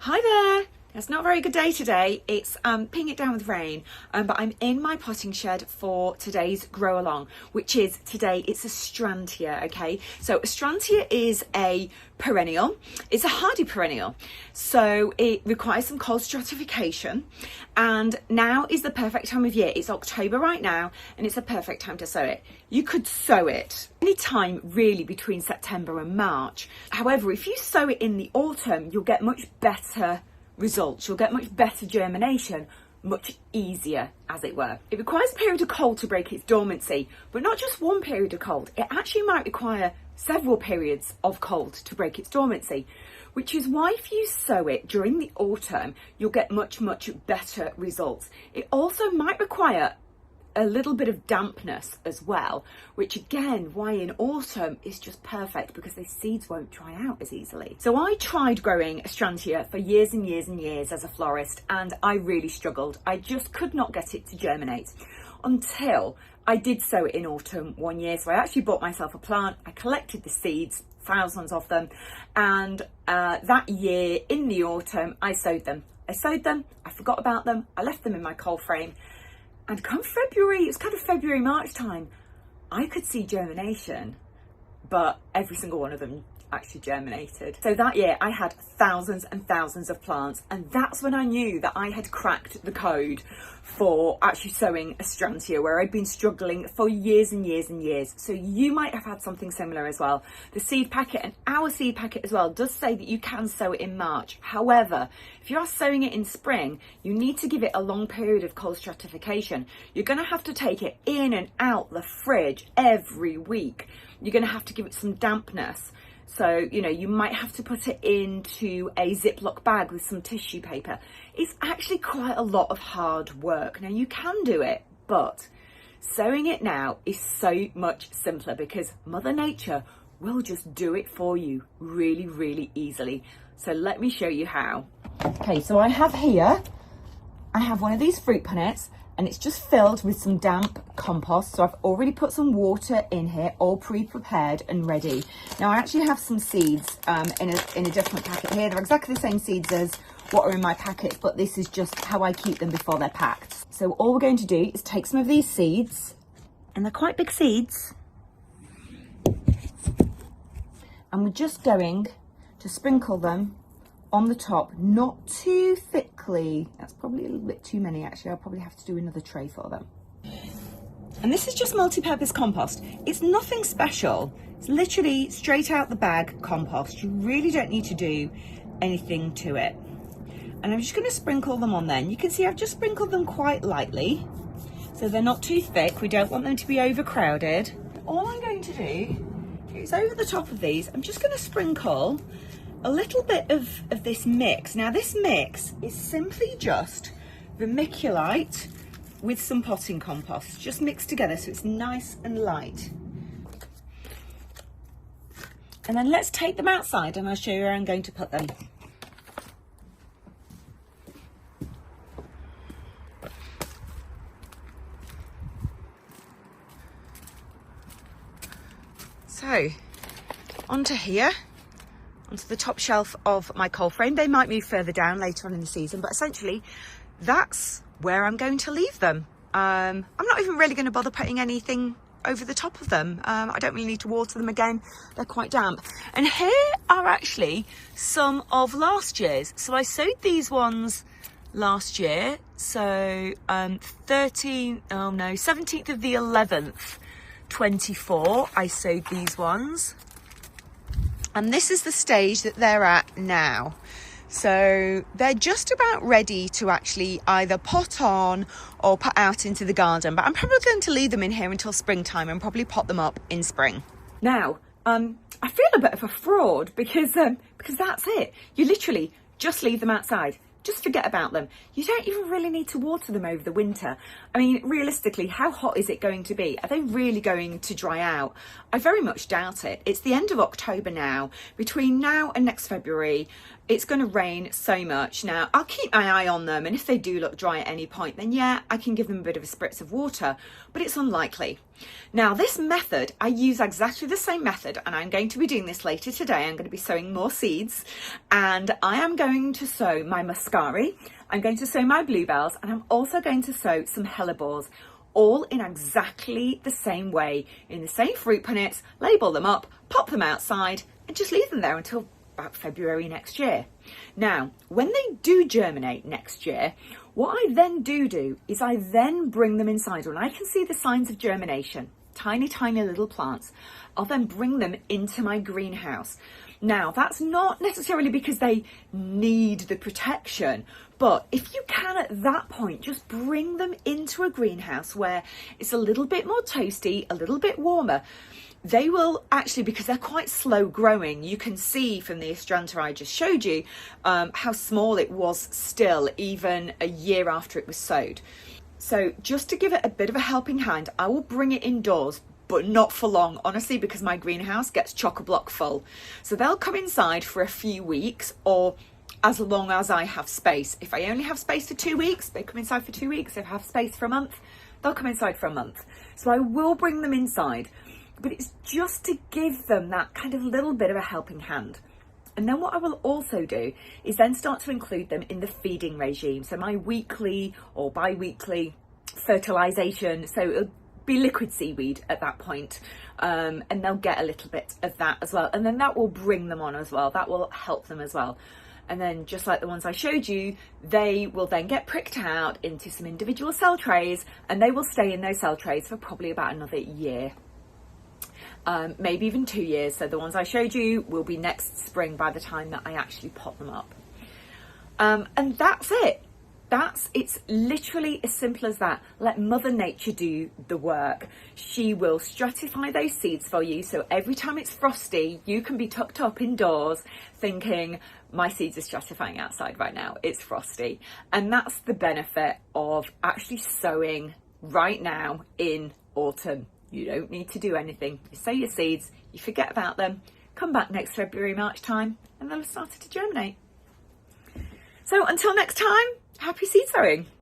Hi there. It's not a very good day today. It's pinning it down with rain, but I'm in my potting shed for today's grow along, which is today it's Astrantia, okay? So Astrantia is a perennial. It's a hardy perennial. So it requires some cold stratification, and now is the perfect time of year. It's October right now, and it's a perfect time to sow it. You could sow it any time really between September and March. However, if you sow it in the autumn, you'll get much better results. You'll get much better germination, much easier, as it were. It requires a period of cold to break its dormancy, but not just one period of cold. It actually might require several periods of cold to break its dormancy, which is why if you sow it during the autumn, you'll get much better results. It also might require a little bit of dampness as well, which again, why in autumn is just perfect, because the seeds won't dry out as easily. So I tried growing Astrantia for years and years and years as a florist, and I really struggled. I just could not get it to germinate until I did sow it in autumn one year. So I actually bought myself a plant, I collected the seeds, thousands of them, and that year in the autumn I sowed them. I forgot about them, I left them in my cold frame. And come February, it's kind of February, March time, I could see germination, but every single one of them actually germinated. So that year I had thousands and thousands of plants, and that's when I knew that I had cracked the code for actually sowing Astrantia, where I'd been struggling for years and years and years. So you might have had something similar as well. The seed packet and our seed packet as well does say that you can sow it in March. However, if you are sowing it in spring, you need to give it a long period of cold stratification. You're going to have to take it in and out the fridge every week. You're going to have to give it some dampness. So, you know, you might have to put it into a Ziploc bag with some tissue paper. It's actually quite a lot of hard work. Now, you can do it, but sowing it now is so much simpler because Mother Nature will just do it for you really, really easily. So let me show you how. Okay, so I have one of these fruit punnettes, and it's just filled with some damp compost. So I've already put some water in here, all pre-prepared and ready. Now I actually have some seeds in a different packet here. They're exactly the same seeds as what are in my packet, but this is just how I keep them before they're packed. So all we're going to do is take some of these seeds, and they're quite big seeds, and we're just going to sprinkle them on the top, not too thickly. That's probably a little bit too many actually. I'll probably have to do another tray for them. And this is just multi-purpose compost. It's nothing special. It's literally straight out the bag compost. You really don't need to do anything to it. And I'm just going to sprinkle them on then. You can see I've just sprinkled them quite lightly, so they're not too thick. We don't want them to be overcrowded. All I'm going to do is over the top of these, I'm just going to sprinkle a little bit of this mix. Now this mix is simply just vermiculite with some potting compost, just mixed together so it's nice and light. And then let's take them outside and I'll show you where I'm going to put them. So onto here, onto the top shelf of my cold frame. They might move further down later on in the season, but essentially that's where I'm going to leave them. I'm not even really going to bother putting anything over the top of them. I don't really need to water them again. They're quite damp. And here are actually some of last year's. So I sowed these ones last year. So 17th of the 11th, 24, I sowed these ones. And this is the stage that they're at now. So they're just about ready to actually either pot on or put out into the garden. But I'm probably going to leave them in here until springtime and probably pot them up in spring. Now, I feel a bit of a fraud because that's it. You literally just leave them outside. Just forget about them. You don't even really need to water them over the winter. I mean, realistically, how hot is it going to be? Are they really going to dry out? I very much doubt it. It's the end of October now. Between now and next February, it's going to rain so much. Now, I'll keep my eye on them, and if they do look dry at any point, then yeah, I can give them a bit of a spritz of water, but it's unlikely. Now, this method, I use exactly the same method, and I'm going to be doing this later today. I'm going to be sowing more seeds, and I am going to sow my muscari, I'm going to sow my bluebells, and I'm also going to sow some hellebores, all in exactly the same way, in the same fruit punnets, label them up, pop them outside, and just leave them there until about February next year. Now, when they do germinate next year, what I then do is I then bring them inside. When I can see the signs of germination, tiny little plants, I'll then bring them into my greenhouse. Now, that's not necessarily because they need the protection, but if you can at that point, just bring them into a greenhouse where it's a little bit more toasty, a little bit warmer. They will actually, because they're quite slow growing, you can see from the Astrantia I just showed you how small it was still, even a year after it was sowed. So just to give it a bit of a helping hand, I will bring it indoors, but not for long, honestly, because my greenhouse gets chock-a-block full. So they'll come inside for a few weeks, or as long as I have space. If I only have space for 2 weeks, they come inside for 2 weeks. If I have space for a month, they'll come inside for a month. So I will bring them inside, but it's just to give them that kind of little bit of a helping hand. And then what I will also do is then start to include them in the feeding regime. So my weekly or bi-weekly fertilization. So it'll be liquid seaweed at that point. And they'll get a little bit of that as well. And then that will bring them on as well. That will help them as well. And then just like the ones I showed you, they will then get pricked out into some individual cell trays, and they will stay in those cell trays for probably about another year. Maybe even 2 years. So the ones I showed you will be next spring by the time that I actually pot them up. And that's it. It's literally as simple as that. Let Mother Nature do the work. She will stratify those seeds for you. So every time it's frosty, you can be tucked up indoors thinking, my seeds are stratifying outside right now. It's frosty. And that's the benefit of actually sowing right now in autumn. You don't need to do anything. You sow your seeds, you forget about them, come back next February, March time, and they'll have started to germinate. So until next time, happy seed sowing.